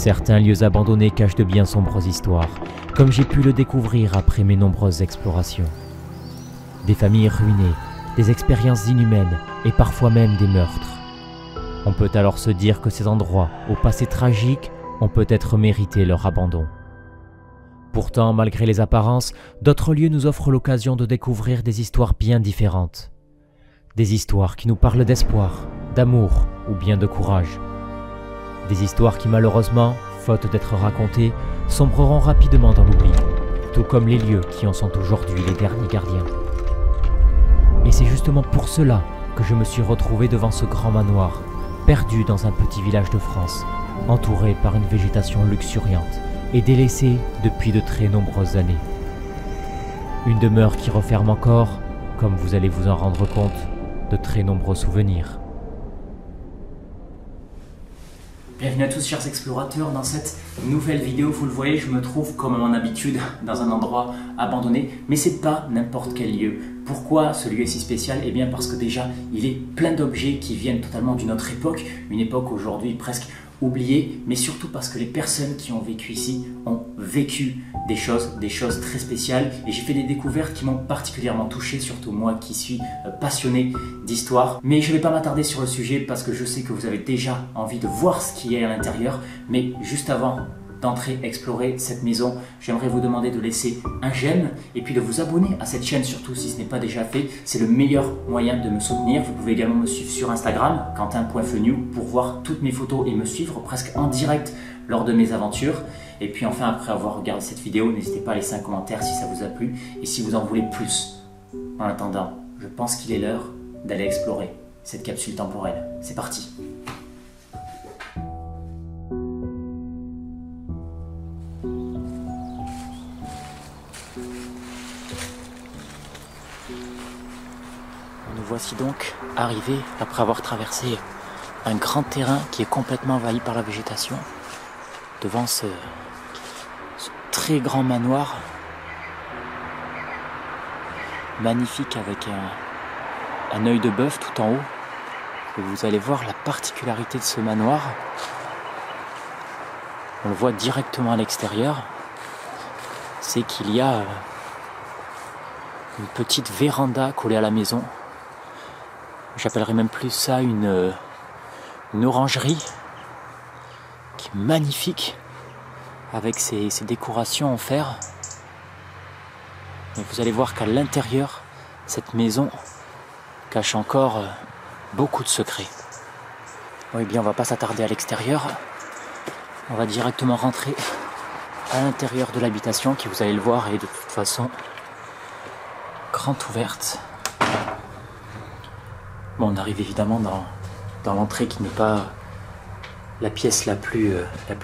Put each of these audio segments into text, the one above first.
Certains lieux abandonnés cachent de bien sombres histoires, comme j'ai pu le découvrir après mes nombreuses explorations. Des familles ruinées, des expériences inhumaines et parfois même des meurtres. On peut alors se dire que ces endroits, au passé tragique, ont peut-être mérité leur abandon. Pourtant, malgré les apparences, d'autres lieux nous offrent l'occasion de découvrir des histoires bien différentes. Des histoires qui nous parlent d'espoir, d'amour ou bien de courage. Des histoires qui malheureusement, faute d'être racontées, sombreront rapidement dans l'oubli, tout comme les lieux qui en sont aujourd'hui les derniers gardiens. Et c'est justement pour cela que je me suis retrouvé devant ce grand manoir, perdu dans un petit village de France, entouré par une végétation luxuriante et délaissé depuis de très nombreuses années. Une demeure qui referme encore, comme vous allez vous en rendre compte, de très nombreux souvenirs. Bienvenue à tous chers explorateurs, dans cette nouvelle vidéo, vous le voyez, je me trouve comme à mon habitude dans un endroit abandonné, mais c'est pas n'importe quel lieu. Pourquoi ce lieu est si spécial? Eh bien parce que déjà il est plein d'objets qui viennent totalement d'une autre époque, une époque aujourd'hui presque oubliée, mais surtout parce que les personnes qui ont vécu ici ont vécu des choses très spéciales, et j'ai fait des découvertes qui m'ont particulièrement touché, surtout moi qui suis passionné d'histoire. Mais je ne vais pas m'attarder sur le sujet parce que je sais que vous avez déjà envie de voir ce qu'il y a à l'intérieur, mais juste avant d'entrer explorer cette maison, j'aimerais vous demander de laisser un j'aime et puis de vous abonner à cette chaîne, surtout si ce n'est pas déjà fait. C'est le meilleur moyen de me soutenir. Vous pouvez également me suivre sur Instagram, quentin.fenew, pour voir toutes mes photos et me suivre presque en direct lors de mes aventures. Et puis enfin, après avoir regardé cette vidéo, n'hésitez pas à laisser un commentaire si ça vous a plu et si vous en voulez plus. En attendant, je pense qu'il est l'heure d'aller explorer cette capsule temporelle. C'est parti! Nous voici donc arrivés après avoir traversé un grand terrain qui est complètement envahi par la végétation, devant ce très grand manoir magnifique avec un œil de bœuf tout en haut. Et vous allez voir la particularité de ce manoir. On le voit directement à l'extérieur, c'est qu'il y a une petite véranda collée à la maison. J'appellerais même plus ça une orangerie qui est magnifique avec ses décorations en fer. Et vous allez voir qu'à l'intérieur, cette maison cache encore beaucoup de secrets. Oui, bien, on va pas s'attarder à l'extérieur. On va directement rentrer à l'intérieur de l'habitation qui, vous allez le voir, est de toute façon grande ouverte. Bon, on arrive évidemment dans l'entrée qui n'est pas la pièce la plus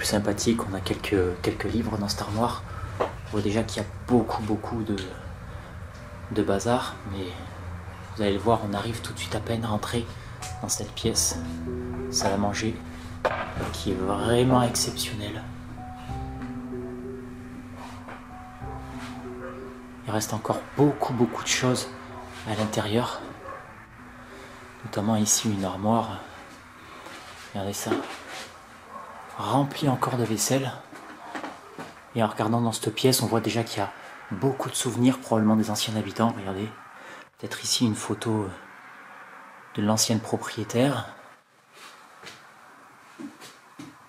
sympathique. On a quelques livres dans cette armoire. On voit déjà qu'il y a beaucoup de bazar, mais vous allez le voir, on arrive tout de suite à peine rentré dans cette pièce, salle à manger, qui est vraiment exceptionnelle. Il reste encore beaucoup de choses à l'intérieur. Notamment ici une armoire, regardez ça, remplie encore de vaisselle. Et en regardant dans cette pièce, on voit déjà qu'il y a beaucoup de souvenirs, probablement des anciens habitants. Regardez, peut-être ici une photo de l'ancienne propriétaire.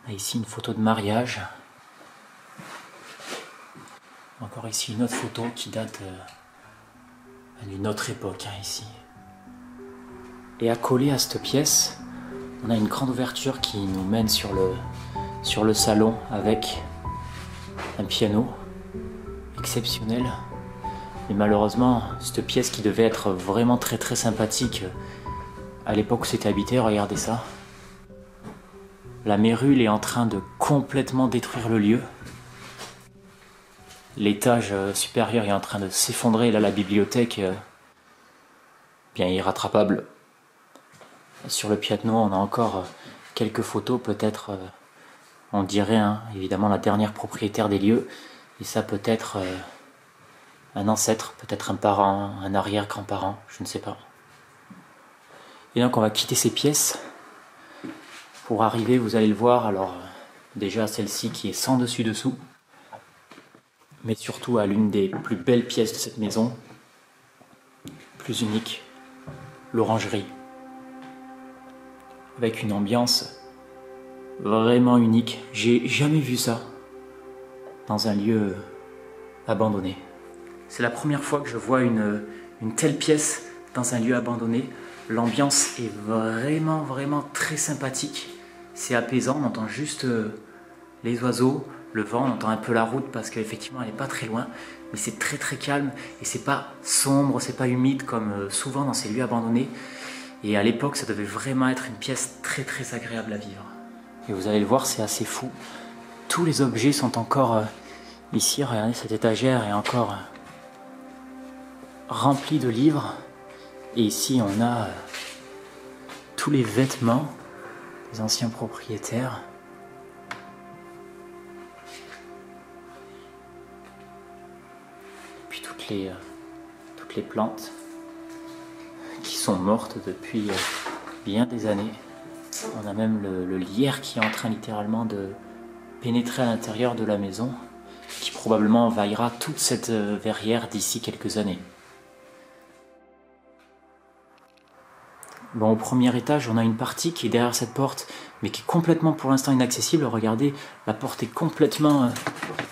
Et ici une photo de mariage. Encore ici une autre photo qui date d'une autre époque, hein, ici. Et accolé à cette pièce, on a une grande ouverture qui nous mène sur le salon avec un piano exceptionnel. Et malheureusement, cette pièce qui devait être vraiment très sympathique à l'époque où c'était habité, regardez ça. La mérule est en train de complètement détruire le lieu. L'étage supérieur est en train de s'effondrer. Là, la bibliothèque, bien irrattrapable. Sur le piano, on a encore quelques photos, peut-être, on dirait, hein, évidemment, la dernière propriétaire des lieux. Et ça peut être un ancêtre, peut-être un parent, un arrière-grand-parent, je ne sais pas. Et donc on va quitter ces pièces pour arriver, vous allez le voir, alors Déjà celle-ci qui est sans dessus-dessous, mais surtout à l'une des plus belles pièces de cette maison, plus unique, l'orangerie. Avec une ambiance vraiment unique. J'ai jamais vu ça dans un lieu abandonné. C'est la première fois que je vois une telle pièce dans un lieu abandonné. L'ambiance est vraiment très sympathique. C'est apaisant, on entend juste les oiseaux, le vent, on entend un peu la route parce qu'effectivement elle n'est pas très loin. Mais c'est très calme et c'est pas sombre, c'est pas humide comme souvent dans ces lieux abandonnés. Et à l'époque, ça devait vraiment être une pièce très agréable à vivre. Et vous allez le voir, c'est assez fou. Tous les objets sont encore ici. Regardez, cette étagère est encore remplie de livres. Et ici, on a tous les vêtements des anciens propriétaires. Puis toutes les plantes qui sont mortes depuis bien des années. On a même le lierre qui est en train littéralement de pénétrer à l'intérieur de la maison, qui probablement envahira toute cette verrière d'ici quelques années. Bon, au premier étage, on a une partie qui est derrière cette porte, mais qui est complètement pour l'instant inaccessible. Regardez, la porte est complètement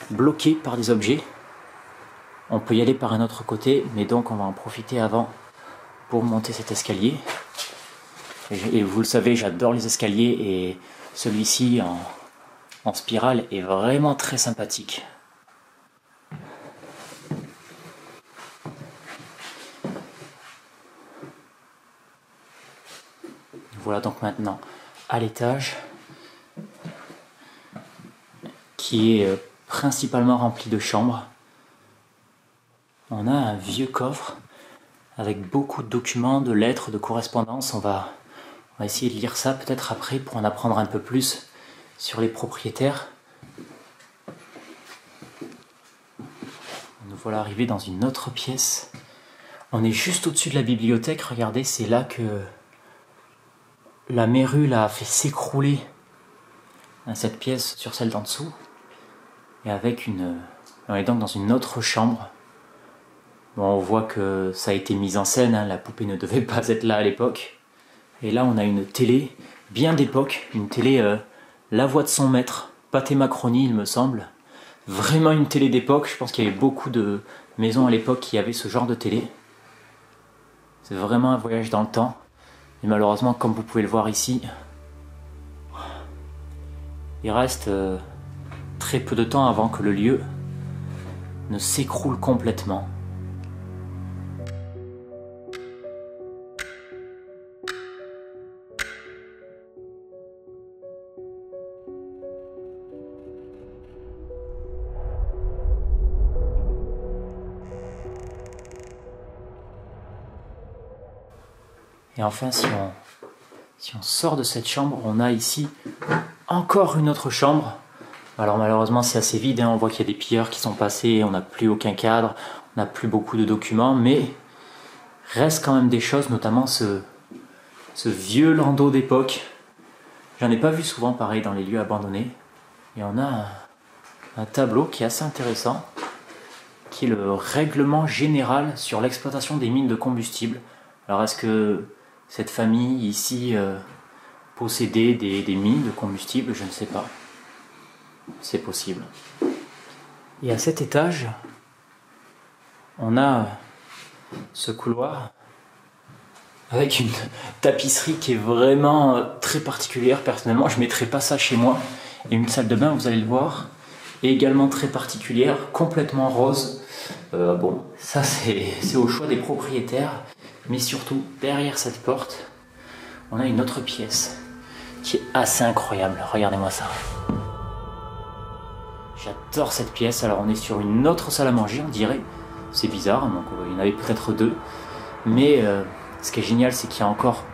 bloquée par des objets. On peut y aller par un autre côté, mais donc on va en profiter avant pour monter cet escalier. Et vous le savez, j'adore les escaliers et celui-ci en spirale est vraiment très sympathique. Voilà donc maintenant à l'étage qui est principalement rempli de chambres. On a un vieux coffre avec beaucoup de documents, de lettres, de correspondances. On va essayer de lire ça peut-être après pour en apprendre un peu plus sur les propriétaires. Nous voilà arrivés dans une autre pièce. On est juste au-dessus de la bibliothèque. Regardez, c'est là que la mérule a fait s'écrouler cette pièce sur celle d'en dessous. Et avec on est donc dans une autre chambre. Bon, on voit que ça a été mis en scène, hein, la poupée ne devait pas être là à l'époque. Et là, on a une télé bien d'époque, une télé La Voix de son maître, Pathé Macroni, il me semble. Vraiment une télé d'époque, je pense qu'il y avait beaucoup de maisons à l'époque qui avaient ce genre de télé. C'est vraiment un voyage dans le temps. Et malheureusement, comme vous pouvez le voir ici, il reste très peu de temps avant que le lieu ne s'écroule complètement. Et enfin, si on sort de cette chambre, on a ici encore une autre chambre. Alors malheureusement, c'est assez vide, hein. On voit qu'il y a des pilleurs qui sont passés, on n'a plus aucun cadre, on n'a plus beaucoup de documents, mais reste quand même des choses, notamment ce vieux landau d'époque. J'en ai pas vu souvent pareil dans les lieux abandonnés. Et on a un tableau qui est assez intéressant, qui est le règlement général sur l'exploitation des mines de combustible. Alors est-ce que cette famille ici possédait des mines de combustible? Je ne sais pas. C'est possible. Et à cet étage, on a ce couloir avec une tapisserie qui est vraiment très particulière. Personnellement, je ne mettrais pas ça chez moi. Et une salle de bain, vous allez le voir, est également très particulière, complètement rose. Bon, ça c'est au choix des propriétaires. Mais surtout, derrière cette porte, on a une autre pièce qui est assez incroyable. Regardez-moi ça. J'adore cette pièce. Alors on est sur une autre salle à manger, on dirait. C'est bizarre, donc il y en avait peut-être deux. Mais ce qui est génial, c'est qu'il y a encore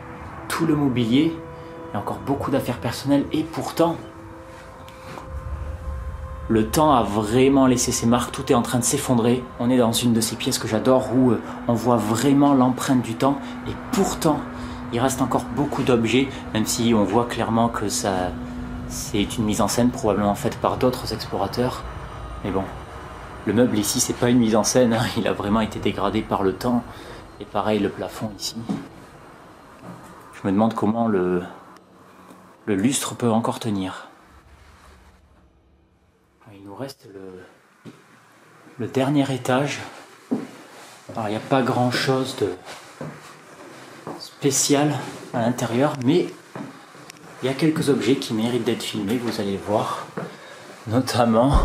tout le mobilier. Il y a encore beaucoup d'affaires personnelles. Et pourtant, le temps a vraiment laissé ses marques, tout est en train de s'effondrer. On est dans une de ces pièces que j'adore où on voit vraiment l'empreinte du temps. Et pourtant, il reste encore beaucoup d'objets, même si on voit clairement que ça C'est une mise en scène probablement faite par d'autres explorateurs. Mais bon, le meuble ici, c'est pas une mise en scène, hein. Il a vraiment été dégradé par le temps. Et pareil, le plafond ici. Je me demande comment le lustre peut encore tenir. Il nous reste le dernier étage. Alors il n'y a pas grand chose de spécial à l'intérieur, mais il y a quelques objets qui méritent d'être filmés, vous allez voir. Notamment,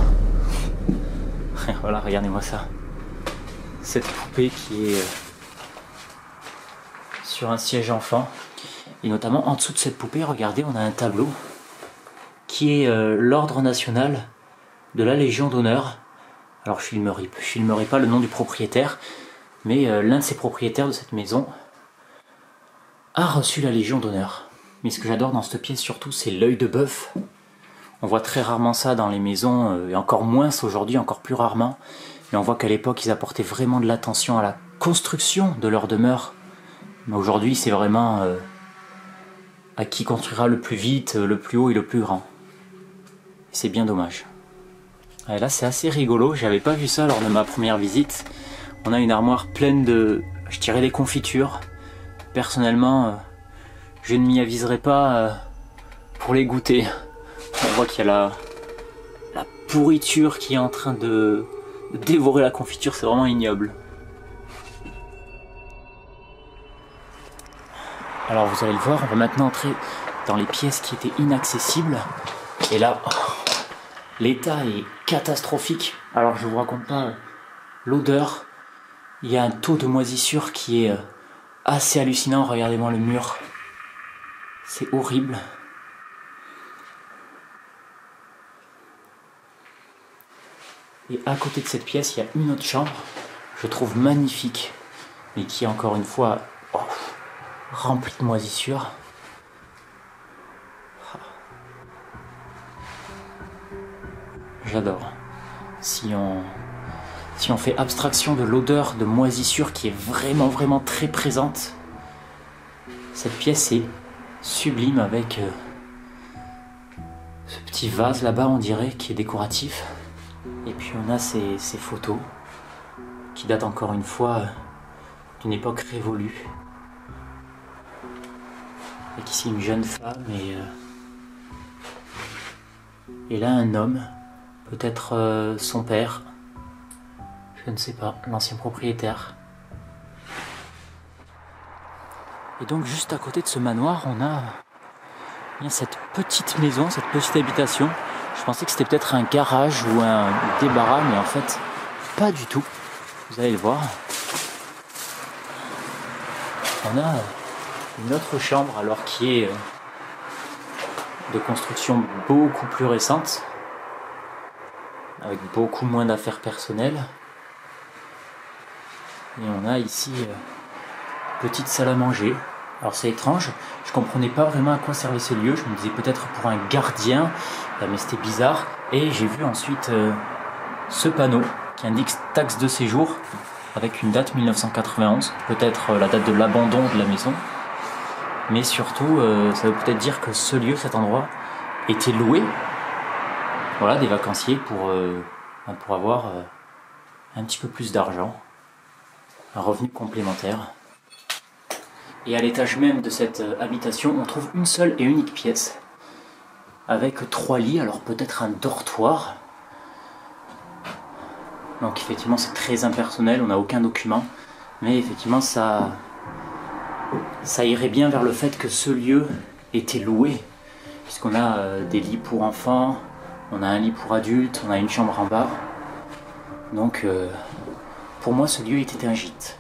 voilà, regardez-moi ça. Cette poupée qui est sur un siège enfant. Et notamment en dessous de cette poupée, regardez, on a un tableau qui est l'ordre national de la Légion d'honneur. Alors je filmerai pas le nom du propriétaire, mais l'un de ces propriétaires de cette maison a reçu la Légion d'honneur. Mais ce que j'adore dans cette pièce surtout, c'est l'œil de bœuf. On voit très rarement ça dans les maisons, et encore moins aujourd'hui, encore plus rarement. Mais on voit qu'à l'époque, ils apportaient vraiment de l'attention à la construction de leur demeure. Mais aujourd'hui, c'est vraiment à qui construira le plus vite, le plus haut et le plus grand. C'est bien dommage. Et là, c'est assez rigolo, j'avais pas vu ça lors de ma première visite. On a une armoire pleine de, je dirais, des confitures. Personnellement, je ne m'y aviserai pas pour les goûter. On voit qu'il y a la pourriture qui est en train de dévorer la confiture, c'est vraiment ignoble. Alors vous allez le voir, on va maintenant entrer dans les pièces qui étaient inaccessibles. Et là, l'état est catastrophique. Alors je vous raconte pas l'odeur. Il y a un taux de moisissure qui est assez hallucinant. Regardez-moi le mur. C'est horrible. Et à côté de cette pièce, il y a une autre chambre, je trouve magnifique, mais qui est encore une fois remplie de moisissures. J'adore. Si on fait abstraction de l'odeur de moisissure qui est vraiment très présente, cette pièce est sublime avec ce petit vase là-bas, on dirait, qui est décoratif. Et puis on a ces photos qui datent encore une fois d'une époque révolue. Avec ici une jeune femme et là un homme, peut-être son père, je ne sais pas, l'ancien propriétaire. Et donc juste à côté de ce manoir, on a cette petite maison, cette petite habitation. Je pensais que c'était peut-être un garage ou un débarras, mais en fait, pas du tout. Vous allez le voir. On a une autre chambre, alors qui est de construction beaucoup plus récente, avec beaucoup moins d'affaires personnelles. Et on a ici petite salle à manger. Alors c'est étrange, je comprenais pas vraiment à quoi servait ce lieu, je me disais peut-être pour un gardien, mais c'était bizarre. Et j'ai vu ensuite ce panneau qui indique taxe de séjour avec une date 1991, peut-être la date de l'abandon de la maison. Mais surtout, ça veut peut-être dire que ce lieu, cet endroit, était loué. Voilà, des vacanciers pour avoir un petit peu plus d'argent, un revenu complémentaire. Et à l'étage même de cette habitation, on trouve une seule et unique pièce, avec 3 lits, alors peut-être un dortoir. Donc effectivement c'est très impersonnel, on n'a aucun document, mais effectivement ça irait bien vers le fait que ce lieu était loué, puisqu'on a des lits pour enfants, on a un lit pour adultes, on a une chambre en bas. Donc pour moi ce lieu était un gîte.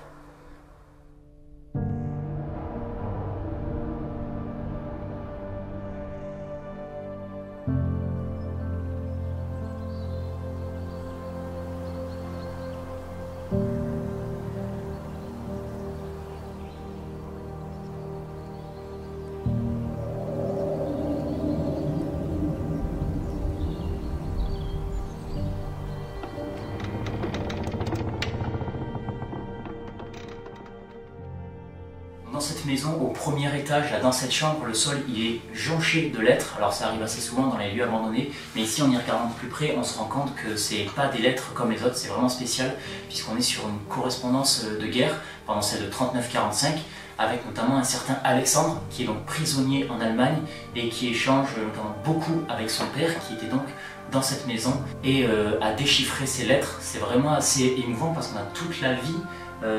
Dans cette maison, au premier étage, là, dans cette chambre, le sol il est jonché de lettres. Alors ça arrive assez souvent dans les lieux abandonnés, mais ici en y regardant de plus près, on se rend compte que c'est pas des lettres comme les autres, c'est vraiment spécial, puisqu'on est sur une correspondance de guerre pendant celle de 39-45, avec notamment un certain Alexandre, qui est donc prisonnier en Allemagne et qui échange notamment beaucoup avec son père, qui était donc dans cette maison, et à déchiffrer ces lettres. C'est vraiment assez émouvant parce qu'on a toute la vie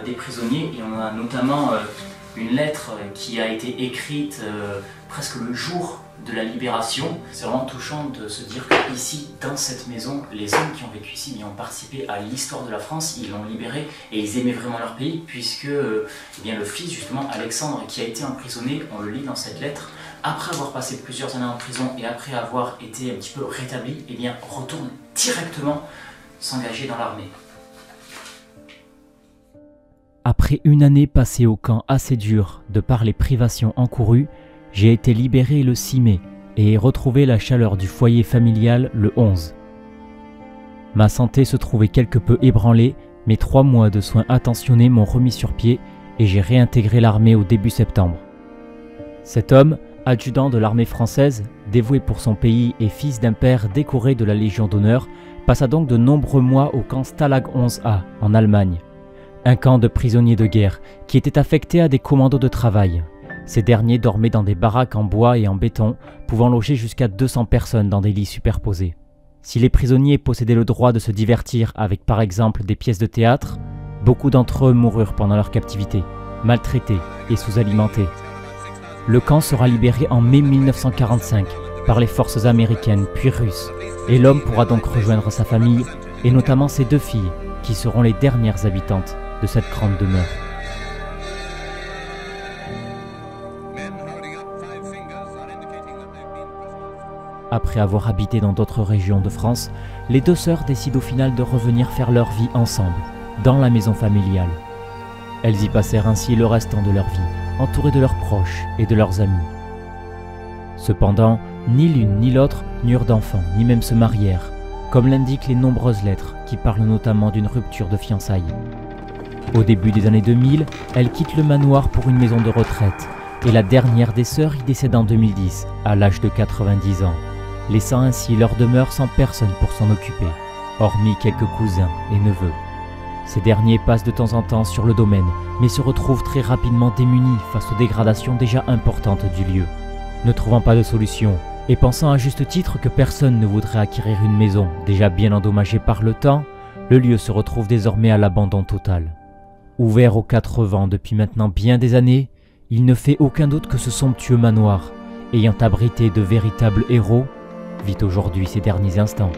des prisonniers, et on a notamment une lettre qui a été écrite presque le jour de la libération. C'est vraiment touchant de se dire qu'ici, dans cette maison, les hommes qui ont vécu ici ont participé à l'histoire de la France, ils l'ont libérée et ils aimaient vraiment leur pays, puisque eh bien, le fils, justement, Alexandre, qui a été emprisonné, on le lit dans cette lettre, après avoir passé plusieurs années en prison et après avoir été un petit peu rétabli, eh bien, retourne directement s'engager dans l'armée. Après une année passée au camp assez dur de par les privations encourues, j'ai été libéré le 6 mai et ai retrouvé la chaleur du foyer familial le 11. Ma santé se trouvait quelque peu ébranlée, mais 3 mois de soins attentionnés m'ont remis sur pied et j'ai réintégré l'armée au début septembre. Cet homme, adjudant de l'armée française, dévoué pour son pays et fils d'un père décoré de la Légion d'honneur, passa donc de nombreux mois au camp Stalag 11A en Allemagne. Un camp de prisonniers de guerre qui était affecté à des commandos de travail. Ces derniers dormaient dans des baraques en bois et en béton, pouvant loger jusqu'à 200 personnes dans des lits superposés. Si les prisonniers possédaient le droit de se divertir avec par exemple des pièces de théâtre, beaucoup d'entre eux moururent pendant leur captivité, maltraités et sous-alimentés. Le camp sera libéré en mai 1945 par les forces américaines puis russes, et l'homme pourra donc rejoindre sa famille et notamment ses 2 filles, qui seront les dernières habitantes de cette grande demeure. Après avoir habité dans d'autres régions de France, les 2 sœurs décident au final de revenir faire leur vie ensemble, dans la maison familiale. Elles y passèrent ainsi le restant de leur vie, entourées de leurs proches et de leurs amis. Cependant, ni l'une ni l'autre n'eurent d'enfants, ni même se marièrent, comme l'indiquent les nombreuses lettres qui parlent notamment d'une rupture de fiançailles. Au début des années 2000, elles quittent le manoir pour une maison de retraite, et la dernière des sœurs y décède en 2010, à l'âge de 90 ans, laissant ainsi leur demeure sans personne pour s'en occuper, hormis quelques cousins et neveux. Ces derniers passent de temps en temps sur le domaine, mais se retrouvent très rapidement démunis face aux dégradations déjà importantes du lieu. Ne trouvant pas de solution, et pensant à juste titre que personne ne voudrait acquérir une maison déjà bien endommagée par le temps, le lieu se retrouve désormais à l'abandon total. Ouvert aux 4 vents depuis maintenant bien des années, il ne fait aucun doute que ce somptueux manoir, ayant abrité de véritables héros, vit aujourd'hui ses derniers instants.